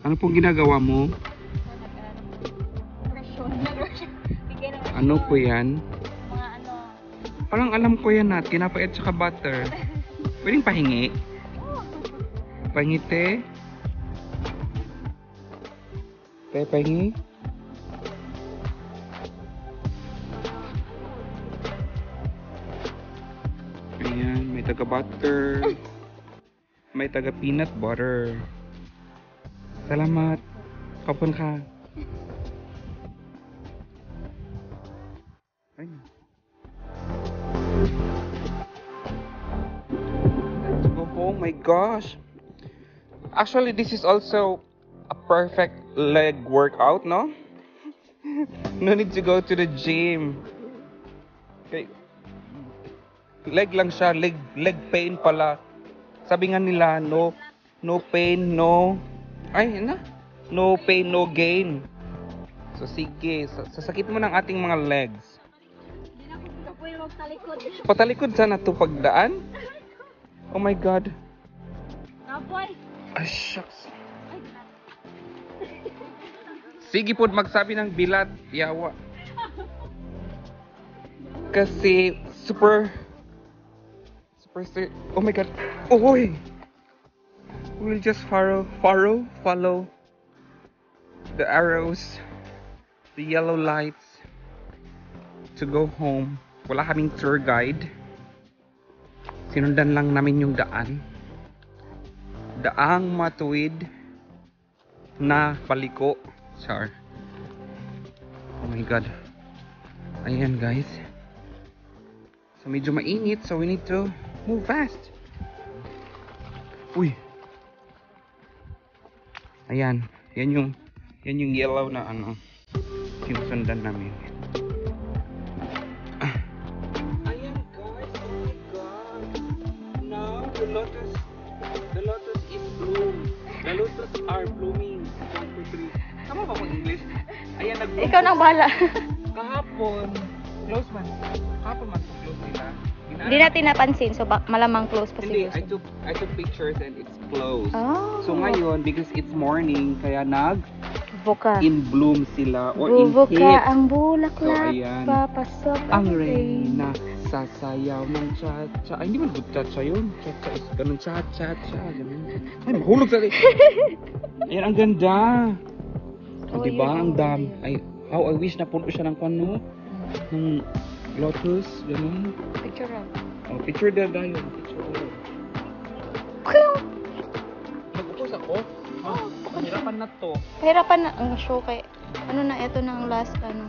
Ano pong ginagawa mo? Ano po yan? Mga ano. Parang alam ko yan na. Tinapay at saka butter. Pwedeng pahingi? Pahingi, te? Te, pahingi? Ayan, may taga butter. May taga peanut butter. Salamat. Kapon ka. Ayun. Let's go home. My gosh. Actually, this is also a perfect leg workout, no? No need to go to the gym. Okay. Leg lang siya. Leg pain pala. Sabi nga nila, no pain, no... Ay, na? No pain, no gain. So, sige. Sasakit mo ng ating mga legs. Hindi na ko pwede magtalikod. Patalikod sana to pagdaan? Oh my God. Kapoy. Ay, shucks. Sige po, magsabi ng bilat. Yawa. Kasi, oh my God. Oy! We'll just follow the arrows, the yellow lights to go home. Wala kaming tour guide. Sinundan lang namin yung daan. Daang matuwid na paliko. Char. Oh my God. Ayan guys. So medyo mainit, so we need to move fast. Uy. Ayan. Yan yung yellow na ano. Sinusundan namin. Ayan guys. Oh my God. Now the lotus is bloom. The lotus are blooming. 1, 2, 3. Tama ba kung English? Ayan, nag-bloom. Ikaw nang bahala. Kahapon. Close man. Kahapon man to close nila. Hindi natin napansin, so malamang close pa Hindi, siguro. I took pictures and it's closed. Oh. So ngayon, because it's morning, kaya Buka. in bloom sila or in Bubuka hit. ang bulaklak, So, ayan. papasok Ang reyna sasayaw ng cha-cha. Ay, hindi man good cha-cha yun. Cha-cha is ganun cha-cha-cha. Ganun. Ay, mahulog sa Ayan, ang ganda. Oh, Diba? yun, Ang oh, dami. yun. Ay, how I wish na puno siya ng pano. Ng lotus. Ganun. Picture up. Oh, picture na tayo. Picture na. Nag-upos ako. Oh, mahirapan na to. Pahirapan na ang show kay ano na ito na ang last ano.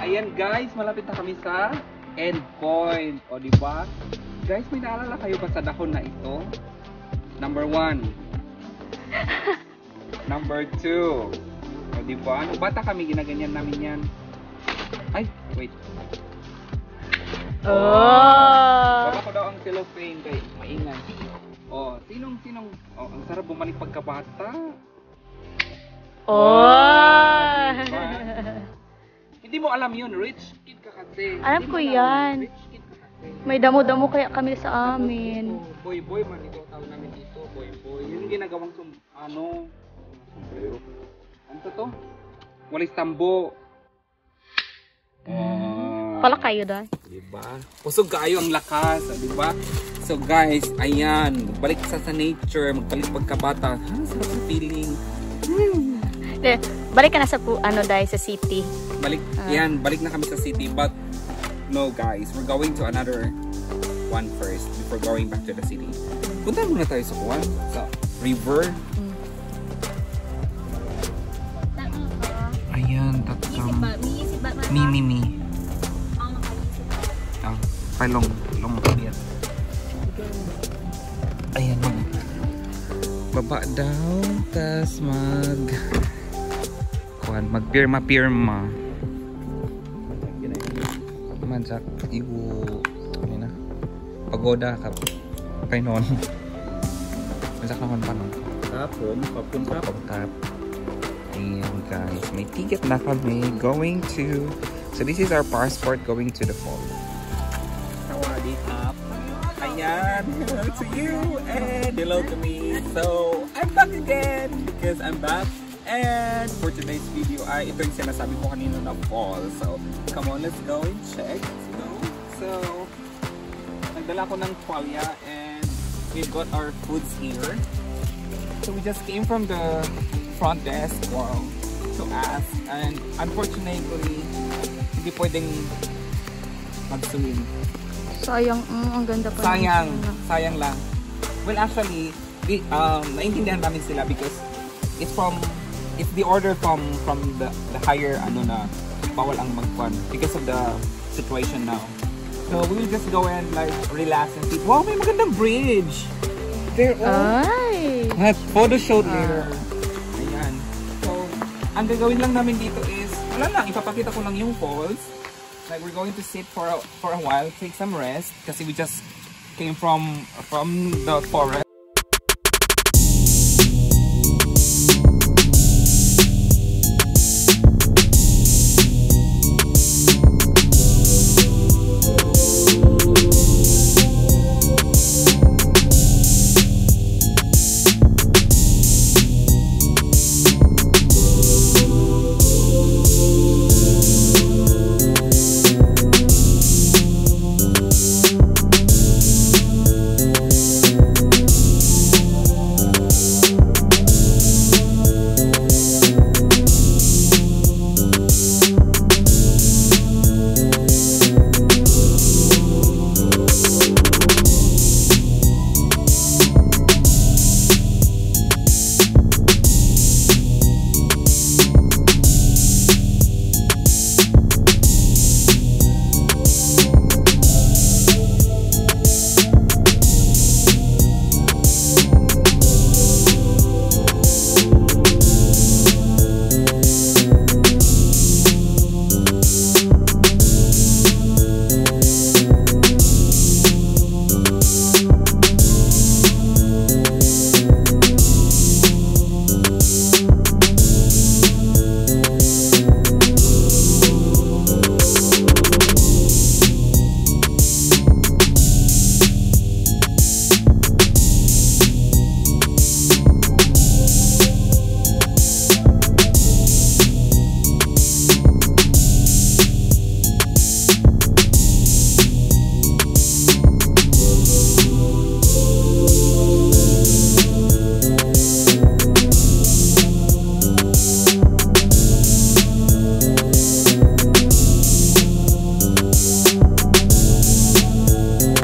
Ayan guys, malapit na kami sa end point. O di ba? Guys, may naalala kayo ba sa dahon na ito? Number 1. Number 2. O di ba? Nung bata kami, ginaganyan namin yan. Ay, wait. Oh. Baba ko daw ang cellophane kay maingay. Oh, sinong oh, ang sarap bumalik pagkabata. Oh. Diba? Hindi mo alam yun, rich kid ka kasi. Alam Hindi ko mo alam, yan. Rich kid ka kasi. May damo-damo kaya kami sa amin. Boy man ito tawag namin dito, boy. Yun yung ginagawang sombrero. Ano to? Walis tambo. Pala kayo dahil. Diba? Pusog kaayo ang lakas, diba? So guys, ayan, balik sa nature, magpalit pagkabata. Ha, sarap ng feeling. Balik ka na sa ano dahil sa city. Balik, yan, balik na kami sa city. But, no guys, we're going to another one first before going back to the city. Punta muna tayo sa Kuwan, sa river. Ayan, tatkam. Mi. Ah, palong kabiyat. Ayan, baba daw, tas magpirma. Mansak, ibu, ano na, pagoda ka, kay noon. Mansak naman pa no? Tapon, papunta. Ayan guys, may ticket na kami going to... So this is our passport going to the fall. Sawadee up. Ayan, hello to you and hello to me. So, I'm back again because I'm back. And for today's video ay ito yung sinasabi ko kanina na fall. So, come on, let's go and check. Let's go. So, nagdala ko ng tuwalya and we've got our foods here. So, we just came from the front desk to ask, and unfortunately hindi pwedeng mag-swim. Sayang, ang ganda pa. Sayang lang. Well, actually, naintindihan namin sila because it's the order from the higher bawal ang magpan because of the situation now. So we will just go and like relax and see. Wow, may magandang bridge. There. Ay! Photo shoot later. Ayan. So, ang gagawin lang namin dito is, wala lang, ipapakita ko lang yung falls. Like, we're going to sit for a while, take some rest, kasi we just came from the forest.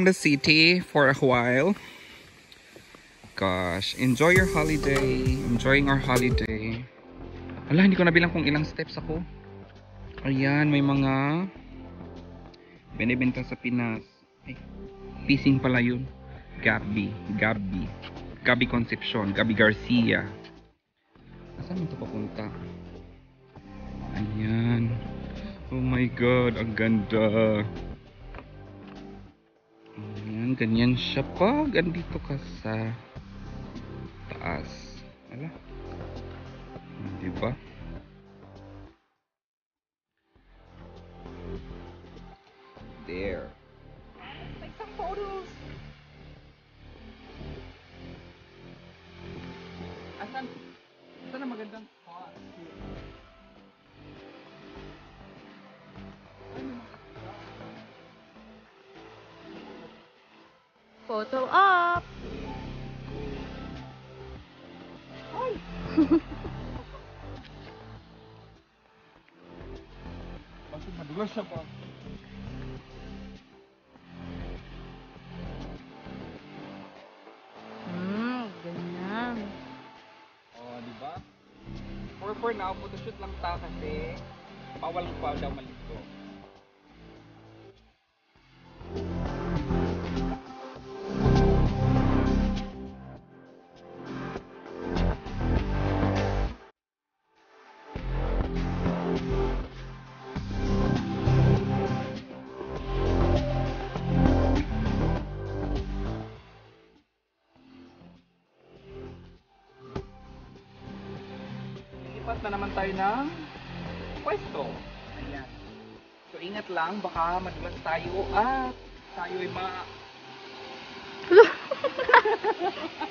The city for a while. Gosh, enjoy your holiday. Enjoying our holiday. Ala, hindi ko nabilang kung ilang steps ako. Ayan, may mga binibenta sa Pinas. Ay, pising pala yun. Gabi Concepcion, Gabi Garcia. Saan ito papunta? Ayan. Oh my god, ang ganda. Ayan, ganyan siya pag andito ka sa taas. Ala. Diba? There. Take some photos. Asan na magandang spot? Photo op! Bakit madulas siya pa? Ganyan. Oh, di ba? For now, photoshoot lang ta kasi bawal pa daw malito. na naman tayo ng pwesto. Ayan. So ingat lang, baka madulas tayo at tayo ay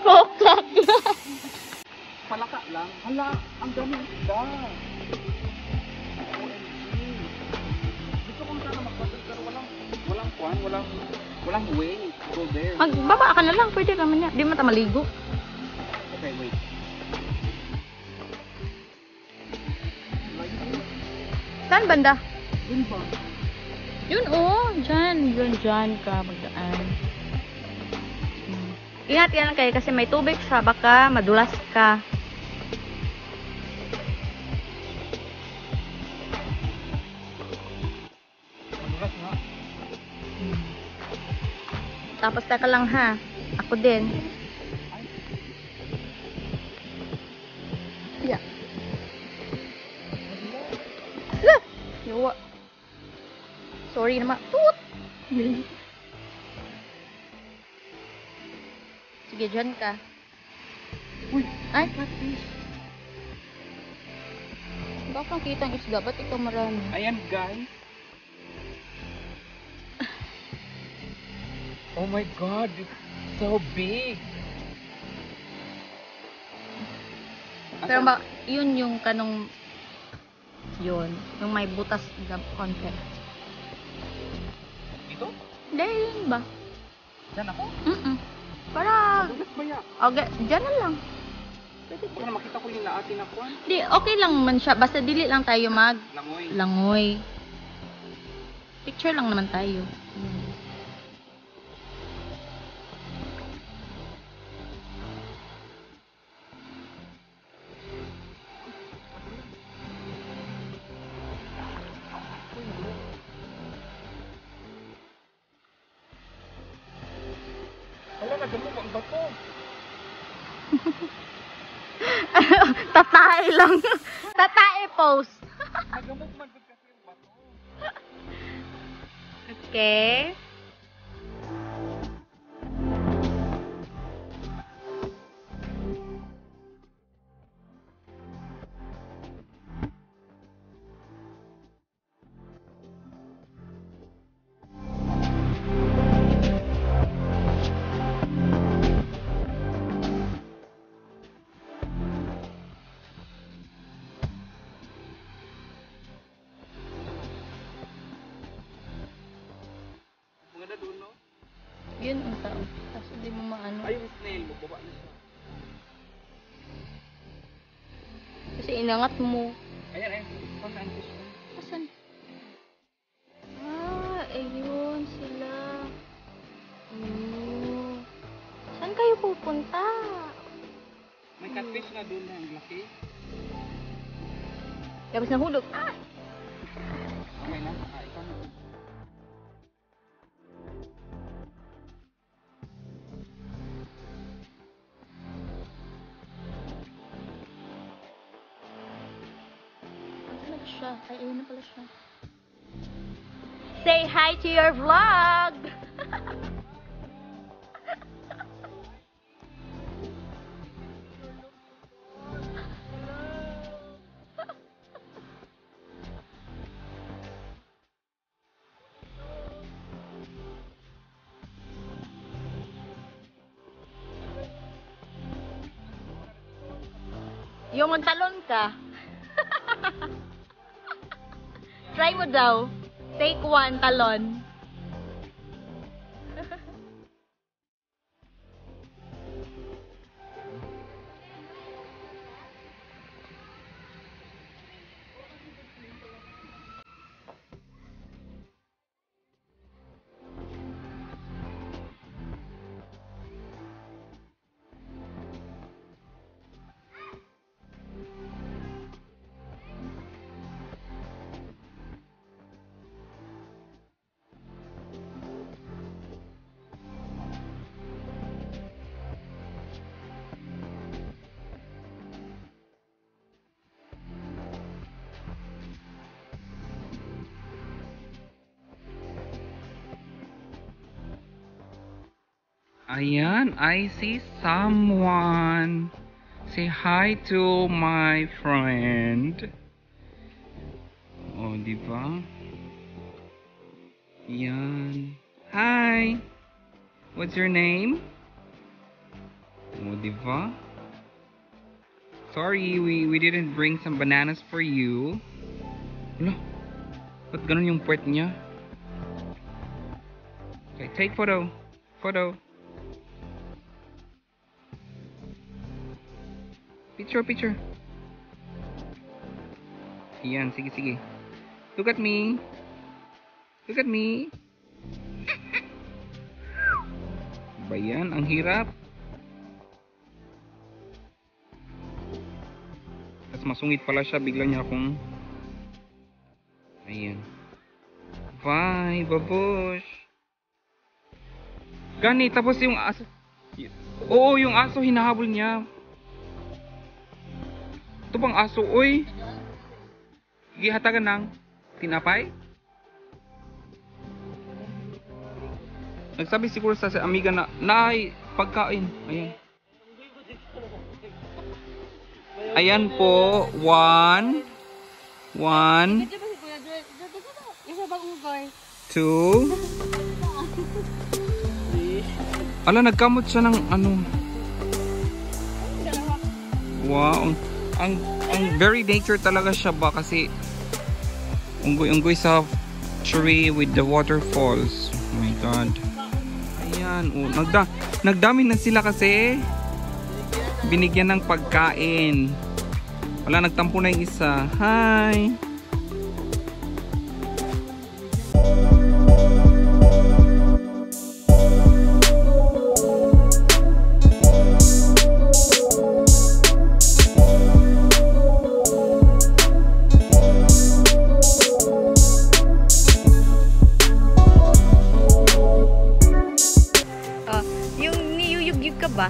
Kokak lang. palaka lang. Hala, ang daming isda. OMG. Gusto ko sana magpasal pero walang way to go there. Magbaba ka na lang, pwede ka man yan. Di mo ta maligo. Okay, wait. Saan banda? Yun ba? Yun oh, dyan ka magdaan. Ingat yan kayo kasi may tubig siya, baka madulas ka. Madulas nga. Tapos teka lang ha, ako din. Yeah. Yawa. Sorry naman. Toot! Sige, dyan ka. Uy, Ay, catfish. Baka nakita ang isda, ba't ikaw marami? ayan guys. Oh my god, it's so big. Pero ba, yun yung kanong yun, yung may butas na konti. Ito? Hindi, yun ba? Diyan ako? Para, Madulas ba yan? okay, dyan na lang. Pwede ko na makita ko yung naatin na kuwan. Di, okay lang man siya, basta dili lang tayo Langoy. langoy. Picture lang naman tayo. Wala, nagamok ang bato. Tatae lang. Tatae pose. Nagamok man din kasi yung bato. Okay. Mga na doon, no? Yun ang tao. Tapos hindi mo maano. Ay, yung snail mo, baba na siya. Kasi inangat mo. Ayan, ayan. Saan na ang fish mo? Asan? Ah, ayun sila. Saan kayo pupunta? May catfish na doon na ang laki. Tapos nahulog. Ah! Okay na. Ah, ikaw na. Ano ba siya? Ay, ayun na pala siya. Say hi to your vlog! Yung magtalon ka. Try mo daw. Take one, talon. Ayan, I see someone. Say hi to my friend. Oh, di ba? Yan. Hi. What's your name? Oh, di ba? Sorry, we didn't bring some bananas for you. Wala. Ba't ganun yung puwet niya? Okay, take photo. Photo. Picture. Yan, sige. Look at me. Ba yan? Ang hirap. Tapos masungit pala siya. Bigla niya akong... Ayan. Bye, babush. Gani, tapos yung aso... Oo, yung aso hinahabol niya. Ito bang aso? Uy! Gihatagan ng tinapay? Nagsabi siguro sa amiga na nay, pagkain. Ayan po. One. 2. Ala, nagkamot siya ng ano. Wow. Ang very nature talaga siya ba kasi unggoy sa tree with the waterfalls. Oh my god. Ayan, oh, nagdami na sila kasi binigyan ng pagkain. Wala, nagtampo na yung isa. Hi. Yung niyuyugyug ka ba?